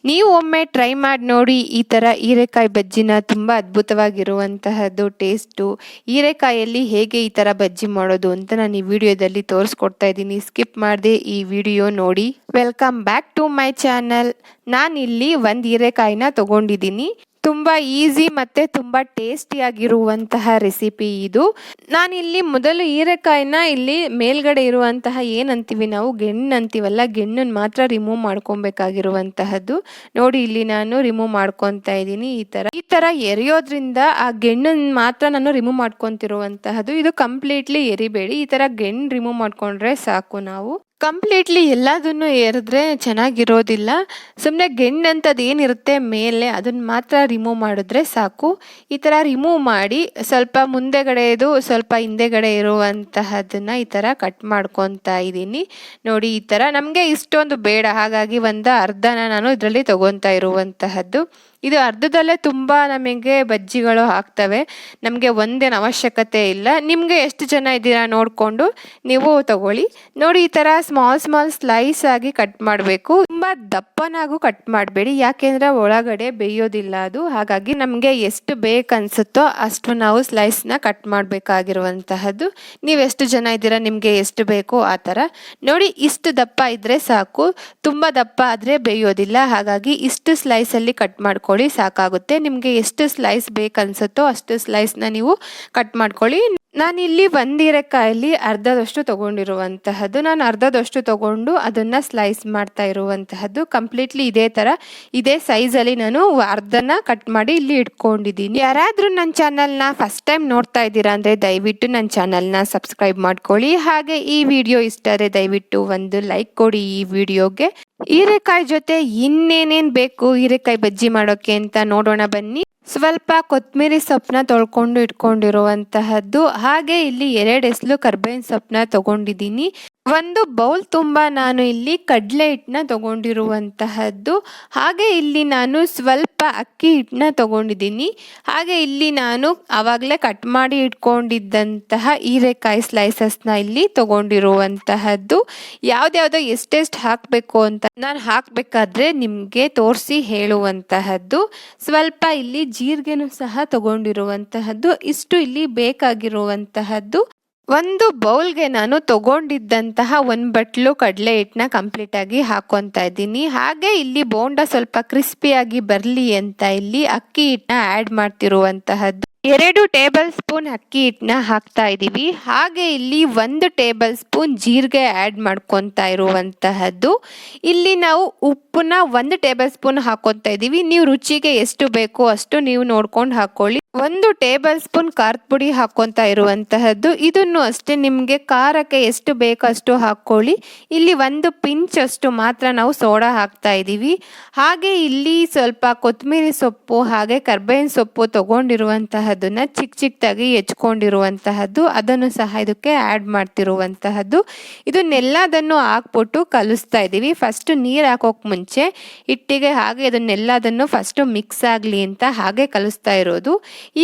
ನೀವು ಒಮ್ಮೆ ಟ್ರೈ ಮಾಡಿ ನೋಡಿ ಈ ಥರ ಹೀರೆಕಾಯಿ ಬಜ್ಜಿನ. ತುಂಬ ಅದ್ಭುತವಾಗಿರುವಂತಹದ್ದು ಟೇಸ್ಟು. ಹೀರೆಕಾಯಲ್ಲಿ ಹೇಗೆ ಈ ಥರ ಬಜ್ಜಿ ಮಾಡೋದು ಅಂತ ನಾನು ಈ ವಿಡಿಯೋದಲ್ಲಿ ತೋರಿಸ್ಕೊಡ್ತಾ ಇದ್ದೀನಿ. ಸ್ಕಿಪ್ ಮಾಡದೆ ಈ ವಿಡಿಯೋ ನೋಡಿ. Welcome back to my channel. ನಾನಿಲ್ಲಿ ಒಂದು ಹೀರೆಕಾಯಿನ ತಗೊಂಡಿದ್ದೀನಿ. ತುಂಬ ಈಸಿ ಮತ್ತು ತುಂಬ ಟೇಸ್ಟಿಯಾಗಿರುವಂತಹ ರೆಸಿಪಿ ಇದು. ನಾನಿಲ್ಲಿ ಮೊದಲು ಹೀರೆಕಾಯಿನ ಇಲ್ಲಿ ಮೇಲ್ಗಡೆ ಇರುವಂತಹ ಏನಂತೀವಿ ನಾವು ಗೆಣ್ಣು ಅಂತೀವಲ್ಲ, ಗೆಣ್ಣನ್ನು ಮಾತ್ರ ರಿಮೂವ್ ಮಾಡ್ಕೊಬೇಕಾಗಿರುವಂತಹದ್ದು. ನೋಡಿ ಇಲ್ಲಿ ನಾನು ರಿಮೂವ್ ಮಾಡ್ಕೊತಾ ಇದ್ದೀನಿ. ಈ ಥರ ಎರಿಯೋದ್ರಿಂದ ಆ ಗೆಣ್ಣನ್ನು ಮಾತ್ರ ನಾನು ರಿಮೂವ್ ಮಾಡ್ಕೊತಿರುವಂತಹದ್ದು. ಇದು ಕಂಪ್ಲೀಟ್ಲಿ ಎರಿಬೇಡಿ, ಈ ಥರ ಗೆಣ್ಣು ರಿಮೂವ್ ಮಾಡ್ಕೊಂಡ್ರೆ ಸಾಕು. ನಾವು ಕಂಪ್ಲೀಟ್ಲಿ ಎಲ್ಲದನ್ನು ಎರಿದ್ರೆ ಚೆನ್ನಾಗಿರೋದಿಲ್ಲ. ಸುಮ್ಮನೆ ಗೆಣ್ಣು ಅಂತದ್ದು ಏನಿರುತ್ತೆ ಮೇಲೆ ಅದನ್ನು ಮಾತ್ರ ರಿಮೂವ್ ಮಾಡಿದ್ರೆ ಸಾಕು. ಈ ಥರ ರಿಮೂವ್ ಮಾಡಿ ಸ್ವಲ್ಪ ಮುಂದೆಗಡೆದು ಸ್ವಲ್ಪ ಹಿಂದೆಗಡೆ ಇರುವಂತಹದನ್ನು ಈ ಥರ ಕಟ್ ಮಾಡ್ಕೊತಾ ಇದ್ದೀನಿ. ನೋಡಿ ಈ ಥರ ನಮಗೆ ಇಷ್ಟೊಂದು ಬೇಡ, ಹಾಗಾಗಿ ಒಂದು ಅರ್ಧನ ನಾನು ಇದರಲ್ಲಿ ತಗೊತಾ ಇರುವಂತಹದ್ದು. ಇದು ಅರ್ಧದಲ್ಲೇ ತುಂಬ ನಮಗೆ ಬಜ್ಜಿಗಳು ಆಗ್ತವೆ. ನಮಗೆ ಒಂದೇನು ಅವಶ್ಯಕತೆ ಇಲ್ಲ. ನಿಮಗೆ ಎಷ್ಟು ಜನ ಇದ್ದೀರಾ ನೋಡಿಕೊಂಡು ನೀವು ತಗೊಳ್ಳಿ. ನೋಡಿ ಈ ಥರ ಸ್ಮಾಲ್ ಸ್ಲೈಸ್ ಆಗಿ ಕಟ್ ಮಾಡಬೇಕು. ತುಂಬ ದಪ್ಪನಾಗೂ ಕಟ್ ಮಾಡಬೇಡಿ, ಯಾಕೆಂದರೆ ಒಳಗಡೆ ಬೇಯೋದಿಲ್ಲ ಅದು. ಹಾಗಾಗಿ ನಮಗೆ ಎಷ್ಟು ಬೇಕನ್ಸುತ್ತೋ ಅಷ್ಟು ನಾವು ಸ್ಲೈಸ್ನ ಕಟ್ ಮಾಡಬೇಕಾಗಿರುವಂತಹದ್ದು. ನೀವು ಎಷ್ಟು ಜನ ಇದ್ದೀರಾ, ನಿಮಗೆ ಎಷ್ಟು ಬೇಕೋ ಆ ಥರ ನೋಡಿ. ಇಷ್ಟು ದಪ್ಪ ಇದ್ದರೆ ಸಾಕು, ತುಂಬ ದಪ್ಪ ಆದರೆ ಬೇಯೋದಿಲ್ಲ. ಹಾಗಾಗಿ ಇಷ್ಟು ಸ್ಲೈಸಲ್ಲಿ ಕಟ್ ಮಾಡ್ಕೊಳ್ಳಿ ಸಾಕಾಗುತ್ತೆ. ನಿಮಗೆ ಎಷ್ಟು ಸ್ಲೈಸ್ ಬೇಕನ್ಸುತ್ತೋ ಅಷ್ಟು ಸ್ಲೈಸ್ನ ನೀವು ಕಟ್ ಮಾಡ್ಕೊಳ್ಳಿ. ನಾನಿಲ್ಲಿ ಒಂದು ಹೀರೆಕಾಯಲ್ಲಿ ಅರ್ಧದಷ್ಟು ತಗೊಂಡಿರುವಂತಹದ್ದು. ನಾನು ಅರ್ಧದಷ್ಟು ತಗೊಂಡು ಅದನ್ನು ಸ್ಲೈಸ್ ಮಾಡ್ತಾ ಇರುವಂತಹದ್ದು. ಕಂಪ್ಲೀಟ್ಲಿ ಇದೇ ಸೈಜಲ್ಲಿ ನಾನು ಅರ್ಧನ ಕಟ್ ಮಾಡಿ ಇಲ್ಲಿ ಇಟ್ಕೊಂಡಿದ್ದೀನಿ. ಯಾರಾದರೂ ನನ್ನ ಚಾನಲ್ನ ಫಸ್ಟ್ ಟೈಮ್ ನೋಡ್ತಾ ಇದ್ದೀರಾ ಅಂದರೆ ದಯವಿಟ್ಟು ನನ್ನ ಚಾನಲ್ನ ಸಬ್ಸ್ಕ್ರೈಬ್ ಮಾಡ್ಕೊಳ್ಳಿ. ಹಾಗೆ ಈ ವಿಡಿಯೋ ಇಷ್ಟ ಆದರೆ ದಯವಿಟ್ಟು ಒಂದು ಲೈಕ್ ಕೊಡಿ ಈ ವಿಡಿಯೋಗೆ. ಹೀರೆಕಾಯಿ ಜೊತೆ ಇನ್ನೇನೇನು ಬೇಕು ಹೀರೆಕಾಯಿ ಬಜ್ಜಿ ಮಾಡೋಕ್ಕೆ ಅಂತ ನೋಡೋಣ ಬನ್ನಿ. ಸ್ವಲ್ಪ ಕೊತ್ತಂಬರಿ ಸೊಪ್ಪನ್ನ ತೊಳ್ಕೊಂಡು ಇಟ್ಕೊಂಡಿರುವಂತಹದ್ದು. ಹಾಗೆ ಇಲ್ಲಿ 2 ಎಸಳು ಕರ್ಬೇವಿನ ಸೊಪ್ಪನ್ನ ತಗೊಂಡಿದ್ದೀನಿ. ಒಂದು ಬೌಲ್ ತುಂಬ ನಾನು ಇಲ್ಲಿ ಕಡಲೆ ಹಿಟ್ಟನ್ನ ತಗೊಂಡಿರುವಂತಹದ್ದು. ಹಾಗೆ ಇಲ್ಲಿ ನಾನು ಸ್ವಲ್ಪ ಅಕ್ಕಿ ಹಿಟ್ಟನ್ನ ತಗೊಂಡಿದ್ದೀನಿ. ಹಾಗೆ ಇಲ್ಲಿ ನಾನು ಆವಾಗಲೇ ಕಟ್ ಮಾಡಿ ಇಟ್ಕೊಂಡಿದ್ದಂತಹ ಹೀರೆಕಾಯಿ ಸ್ಲೈಸಸ್ನ ಇಲ್ಲಿ ತಗೊಂಡಿರುವಂತಹದ್ದು. ಯಾವ್ದ್ಯಾವ್ದೋ ಎಷ್ಟೆಷ್ಟು ಹಾಕಬೇಕು ಅಂತ ನಾನು ಹಾಕಬೇಕಾದ್ರೆ ನಿಮಗೆ ತೋರಿಸಿ ಹೇಳುವಂತಹದ್ದು. ಸ್ವಲ್ಪ ಇಲ್ಲಿ ಜೀರಿಗೆನೂ ಸಹ ತಗೊಂಡಿರುವಂತಹದ್ದು. ಇಷ್ಟು ಇಲ್ಲಿ ಬೇಕಾಗಿರುವಂತಹದ್ದು. ಒಂದು ಬೌಲ್ಗೆ ನಾನು ತಗೊಂಡಿದ್ದಂತಹ 1 ಬಟ್ಲು ಕಡಲೆ ಹಿಟ್ಟನ್ನ ಕಂಪ್ಲೀಟಾಗಿ ಹಾಕ್ಕೊತಾ ಇದ್ದೀನಿ. ಹಾಗೆ ಇಲ್ಲಿ ಬೋಂಡ ಸ್ವಲ್ಪ ಕ್ರಿಸ್ಪಿಯಾಗಿ ಬರಲಿ ಅಂತ ಇಲ್ಲಿ ಅಕ್ಕಿ ಹಿಟ್ಟನ್ನ ಆ್ಯಡ್ ಮಾಡ್ತಿರುವಂತಹದ್ದು. 2 ಟೇಬಲ್ ಸ್ಪೂನ್ ಅಕ್ಕಿ ಹಿಟ್ಟನ್ನ ಹಾಕ್ತಾ ಇದ್ದೀವಿ. ಹಾಗೆ ಇಲ್ಲಿ 1 ಟೇಬಲ್ ಸ್ಪೂನ್ ಜೀರಿಗೆ ಆ್ಯಡ್ ಮಾಡ್ಕೊತಾ ಇರುವಂತಹದ್ದು. ಇಲ್ಲಿ ನಾವು ಉಪ್ಪನ್ನ 1 ಟೇಬಲ್ ಸ್ಪೂನ್ ಹಾಕ್ಕೊತಾ ಇದ್ದೀವಿ. ನೀವು ರುಚಿಗೆ ಎಷ್ಟು ಬೇಕೋ ಅಷ್ಟು ನೀವು ನೋಡ್ಕೊಂಡು ಹಾಕ್ಕೊಳ್ಳಿ. 1 ಟೇಬಲ್ ಸ್ಪೂನ್ ಖಾರದ ಪುಡಿ ಹಾಕ್ಕೊತಾ ಇರುವಂತಹದ್ದು. ಇದನ್ನು ಅಷ್ಟೇ ನಿಮಗೆ ಖಾರಕ್ಕೆ ಎಷ್ಟು ಬೇಕೋ ಅಷ್ಟು ಹಾಕ್ಕೊಳ್ಳಿ. ಇಲ್ಲಿ 1 ಪಿಂಚ್ ಅಷ್ಟು ಮಾತ್ರ ನಾವು ಸೋಡಾ ಹಾಕ್ತಾ ಇದ್ದೀವಿ. ಹಾಗೆ ಇಲ್ಲಿ ಸ್ವಲ್ಪ ಕೊತ್ತಂಬರಿ ಸೊಪ್ಪು ಹಾಗೆ ಕರ್ಬೇವಿನ ಸೊಪ್ಪು ತಗೊಂಡಿರುವಂತಹದ್ದನ್ನ ಚಿಕ್ಕದಾಗಿ ಹೆಚ್ಕೊಂಡಿರುವಂತಹದ್ದು, ಅದನ್ನು ಸಹ ಇದಕ್ಕೆ ಆ್ಯಡ್ ಮಾಡ್ತಿರುವಂತಹದ್ದು. ಇದನ್ನೆಲ್ಲದನ್ನು ಹಾಕ್ಬಿಟ್ಟು ಕಲಿಸ್ತಾ ಇದ್ದೀವಿ. ಫಸ್ಟ್ ನೀರು ಹಾಕೋಕೆ ಮುಂಚೆ ಹಿಟ್ಟಿಗೆ ಹಾಗೆ ಇದನ್ನೆಲ್ಲದನ್ನು ಫಸ್ಟ್ ಮಿಕ್ಸ್ ಆಗಲಿ ಅಂತ ಹಾಗೆ ಕಲಿಸ್ತಾ ಇರೋದು.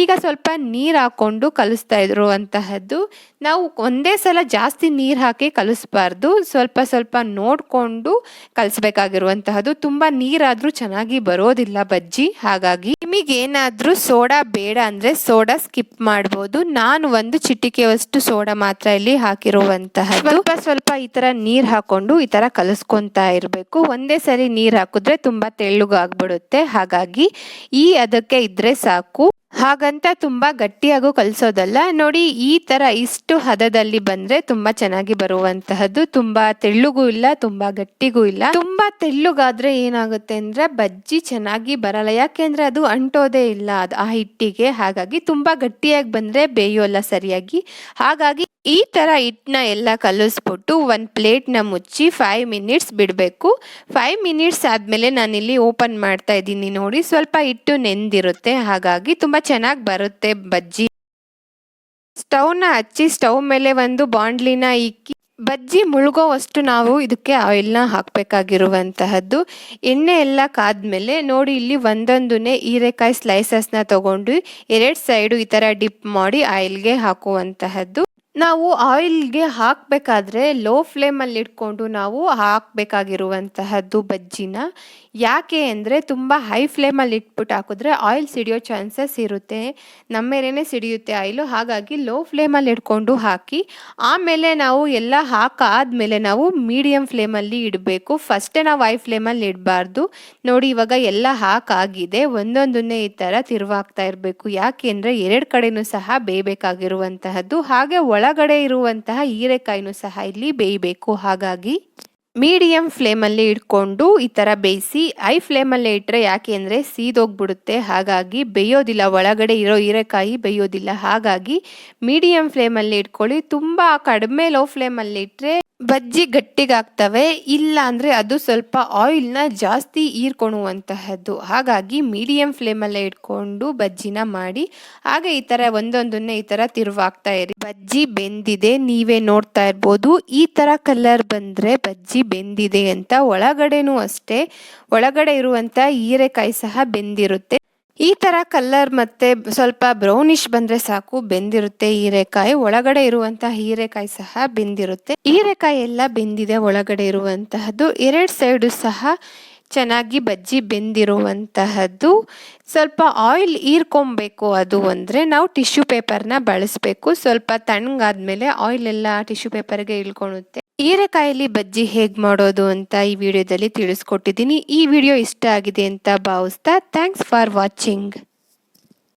ಈಗ ಸ್ವಲ್ಪ ನೀರು ಹಾಕ್ಕೊಂಡು ಕಲಿಸ್ತಾ ಇರುವಂತಹದ್ದು. ನಾವು ಒಂದೇ ಸಲ ಜಾಸ್ತಿ ನೀರು ಹಾಕಿ ಕಲಿಸ್ಬಾರ್ದು, ಸ್ವಲ್ಪ ನೋಡಿಕೊಂಡು ಕಲಿಸ್ಬೇಕಾಗಿರುವಂತಹದ್ದು. ತುಂಬ ನೀರಾದರೂ ಚೆನ್ನಾಗಿ ಬರೋದಿಲ್ಲ ಬಜ್ಜಿ. ಹಾಗಾಗಿ ನಿಮಗೇನಾದರೂ ಸೋಡಾ ಬೇಡ ಅಂದರೆ ಸೋಡಾ ಸ್ಕಿಪ್ ಮಾಡ್ಬೋದು. ನಾನು 1 ಚಿಟಿಕೆಯಷ್ಟು ಸೋಡಾ ಮಾತ್ರ ಇಲ್ಲಿ ಹಾಕಿರುವಂತಹದ್ದು. ಸ್ವಲ್ಪ ಈ ಥರ ನೀರು ಹಾಕ್ಕೊಂಡು ಈ ಥರ ಕಲಿಸ್ಕೊತಾ ಇರಬೇಕು. ಒಂದೇ ಸರಿ ನೀರು ಹಾಕಿದ್ರೆ ತುಂಬ ತೆಳ್ಳಗಾಗ್ಬಿಡುತ್ತೆ. ಹಾಗಾಗಿ ಅದಕ್ಕೆ ಇದ್ರೆ ಸಾಕು. ಹಾಗಂತ ತುಂಬ ಗಟ್ಟಿಯಾಗೂ ಕಲಿಸೋದಲ್ಲ. ನೋಡಿ ಈ ಥರ ಇಷ್ಟು ಹದದಲ್ಲಿ ಬಂದರೆ ತುಂಬ ಚೆನ್ನಾಗಿ ಬರುವಂತಹದ್ದು. ತುಂಬ ತೆಳ್ಳಗೂ ಇಲ್ಲ, ತುಂಬ ಗಟ್ಟಿಗೂ ಇಲ್ಲ. ತುಂಬ ತೆಳ್ಳಗಾದ್ರೆ ಏನಾಗುತ್ತೆ ಅಂದರೆ ಬಜ್ಜಿ ಚೆನ್ನಾಗಿ ಬರಲ್ಲ, ಯಾಕೆಂದರೆ ಅದು ಅಂಟೋದೇ ಇಲ್ಲ ಆ ಹಿಟ್ಟಿಗೆ. ಹಾಗಾಗಿ ತುಂಬ ಗಟ್ಟಿಯಾಗಿ ಬಂದರೆ ಬೇಯೋಲ್ಲ ಸರಿಯಾಗಿ. ಹಾಗಾಗಿ ಈ ಥರ ಹಿಟ್ಟನ್ನ ಎಲ್ಲ ಕಲಿಸ್ಬಿಟ್ಟು 1 ಪ್ಲೇಟ್ನ ಮುಚ್ಚಿ 5 ಮಿನಿಟ್ಸ್ ಬಿಡಬೇಕು. 5 ಮಿನಿಟ್ಸ್ ಆದಮೇಲೆ ನಾನಿಲ್ಲಿ ಓಪನ್ ಮಾಡ್ತಾ ಇದ್ದೀನಿ. ನೋಡಿ ಸ್ವಲ್ಪ ಹಿಟ್ಟು ನೆಂದಿರುತ್ತೆ, ಹಾಗಾಗಿ ತುಂಬ ಚೆನ್ನಾಗಿ ಬರುತ್ತೆ ಬಜ್ಜಿ. ಸ್ಟವ್ನ ಹಚ್ಚಿ ಸ್ಟವ್ ಮೇಲೆ ಒಂದು ಬಾಂಡ್ಲಿನ ಇಕ್ಕಿ ಬಜ್ಜಿ ಮುಳುಗೋವಷ್ಟು ನಾವು ಇದಕ್ಕೆ ಆಯಿಲ್ನ ಹಾಕಬೇಕಾಗಿರುವಂತಹದ್ದು. ಎಣ್ಣೆ ಎಲ್ಲ ಕಾದ್ಮೇಲೆ ನೋಡಿ ಇಲ್ಲಿ ಒಂದೊಂದನ್ನೇ ಹೀರೆಕಾಯಿ ಸ್ಲೈಸಸ್ನ ತಗೊಂಡು 2 ಸೈಡು ಈ ಥರ ಡಿಪ್ ಮಾಡಿ ಆಯಿಲ್ಗೆ ಹಾಕುವಂತಹದ್ದು. ನಾವು ಆಯಿಲ್ಗೆ ಹಾಕಬೇಕಾದ್ರೆ ಲೋ ಫ್ಲೇಮಲ್ಲಿ ಇಟ್ಕೊಂಡು ನಾವು ಹಾಕಬೇಕಾಗಿರುವಂತಹದ್ದು ಬಜ್ಜಿನ. ಯಾಕೆ ಅಂದರೆ ತುಂಬ ಹೈ ಫ್ಲೇಮಲ್ಲಿ ಇಟ್ಬಿಟ್ಟು ಹಾಕಿದ್ರೆ ಆಯಿಲ್ ಸಿಡಿಯೋ ಚಾನ್ಸಸ್ ಇರುತ್ತೆ, ನಮ್ಮ ಮೇಲೇ ಸಿಡಿಯುತ್ತೆ ಆಯಿಲು. ಹಾಗಾಗಿ ಲೋ ಫ್ಲೇಮಲ್ಲಿ ಇಟ್ಕೊಂಡು ಹಾಕಿ ಆಮೇಲೆ ನಾವು ಎಲ್ಲ ಹಾಕಾದ್ಮೇಲೆ ನಾವು ಮೀಡಿಯಮ್ ಫ್ಲೇಮಲ್ಲಿ ಇಡಬೇಕು. ಫಸ್ಟೇ ನಾವು ಹೈ ಫ್ಲೇಮಲ್ಲಿ ಇಡಬಾರ್ದು. ನೋಡಿ ಇವಾಗ ಎಲ್ಲ ಹಾಕಾಗಿದೆ, ಒಂದೊಂದನ್ನೇ ಈ ಥರ ತಿರುವಾಗ್ತಾ ಇರಬೇಕು. ಯಾಕೆ ಅಂದರೆ ಎರಡು ಕಡೆನೂ ಸಹ ಬೇಯಬೇಕಾಗಿರುವಂತಹದ್ದು, ಹಾಗೆ ಒಳಗಡೆ ಇರುವಂತಹ ಹೀರೆಕಾಯಿನೂ ಸಹ ಇಲ್ಲಿ ಬೇಯಬೇಕು. ಹಾಗಾಗಿ ಮೀಡಿಯಮ್ ಫ್ಲೇಮಲ್ಲಿ ಇಟ್ಕೊಂಡು ಈ ಥರ ಬೇಯಿಸಿ. ಹೈ ಫ್ಲೇಮಲ್ಲೇ ಇಟ್ಟರೆ ಯಾಕೆ ಅಂದರೆ ಸೀದೋಗ್ಬಿಡುತ್ತೆ, ಹಾಗಾಗಿ ಬೇಯೋದಿಲ್ಲ, ಒಳಗಡೆ ಇರೋ ಹೀರೆಕಾಯಿ ಬೇಯೋದಿಲ್ಲ. ಹಾಗಾಗಿ ಮೀಡಿಯಮ್ ಫ್ಲೇಮಲ್ಲಿ ಇಟ್ಕೊಳ್ಳಿ. ತುಂಬ ಕಡಿಮೆ ಲೋ ಫ್ಲೇಮಲ್ಲಿ ಇಟ್ಟರೆ ಬಜ್ಜಿ ಗಟ್ಟಿಗಾಗ್ತವೆ, ಇಲ್ಲ ಅಂದರೆ ಅದು ಸ್ವಲ್ಪ ಆಯಿಲ್ನ ಜಾಸ್ತಿ ಹೀರ್ಕೊಳ್ಳುವಂತಹದ್ದು. ಹಾಗಾಗಿ ಮೀಡಿಯಮ್ ಫ್ಲೇಮಲ್ಲೇ ಇಟ್ಕೊಂಡು ಬಜ್ಜಿನ ಮಾಡಿ. ಹಾಗೆ ಈ ಥರ ಒಂದೊಂದನ್ನೇ ಈ ಥರ ತಿರುವಾಗ್ತಾ ಇರಿ. ಬಜ್ಜಿ ಬೆಂದಿದೆ, ನೀವೇ ನೋಡ್ತಾ ಇರ್ಬೋದು. ಈ ಥರ ಕಲರ್ ಬಂದರೆ ಬಜ್ಜಿ ಬೆಂದಿದೆ ಅಂತ. ಒಳಗಡೆನೂ ಅಷ್ಟೇ, ಒಳಗಡೆ ಇರುವಂಥ ಹೀರೆಕಾಯಿ ಸಹ ಬೆಂದಿರುತ್ತೆ. ಈ ಥರ ಕಲರ್ ಮತ್ತು ಸ್ವಲ್ಪ ಬ್ರೌನಿಷ್ ಬಂದರೆ ಸಾಕು, ಬೆಂದಿರುತ್ತೆ ಹೀರೆಕಾಯಿ. ಒಳಗಡೆ ಇರುವಂತಹ ಹೀರೆಕಾಯಿ ಸಹ ಬೆಂದಿರುತ್ತೆ. ಹೀರೆಕಾಯಿ ಎಲ್ಲ ಬೆಂದಿದೆ ಒಳಗಡೆ ಇರುವಂತಹದ್ದು. ಎರಡು ಸೈಡು ಸಹ ಚೆನ್ನಾಗಿ ಬಜ್ಜಿ ಬೆಂದಿರುವಂತಹದ್ದು. ಸ್ವಲ್ಪ ಆಯಿಲ್ ಹೀರ್ಕೊಬೇಕು ಅದು ಅಂದರೆ ನಾವು ಟಿಶ್ಯೂ ಪೇಪರ್ನ ಬಳಸಬೇಕು. ಸ್ವಲ್ಪ ತಣ್ಣಗಾದ್ಮೇಲೆ ಆಯಿಲ್ ಎಲ್ಲ ಟಿಶ್ಯೂ ಪೇಪರ್ಗೆ ಇಳ್ಕೊಳುತ್ತೆ. ಹೀರೆಕಾಯಲ್ಲಿ ಬಜ್ಜಿ ಹೇಗೆ ಮಾಡೋದು ಅಂತ ಈ ವಿಡಿಯೋದಲ್ಲಿ ತಿಳಿಸ್ಕೊಟ್ಟಿದ್ದೀನಿ. ಈ ವಿಡಿಯೋ ಇಷ್ಟ ಆಗಿದೆ ಅಂತ ಭಾವಿಸ್ತಾ ಥ್ಯಾಂಕ್ಸ್ ಫಾರ್ ವಾಚಿಂಗ್.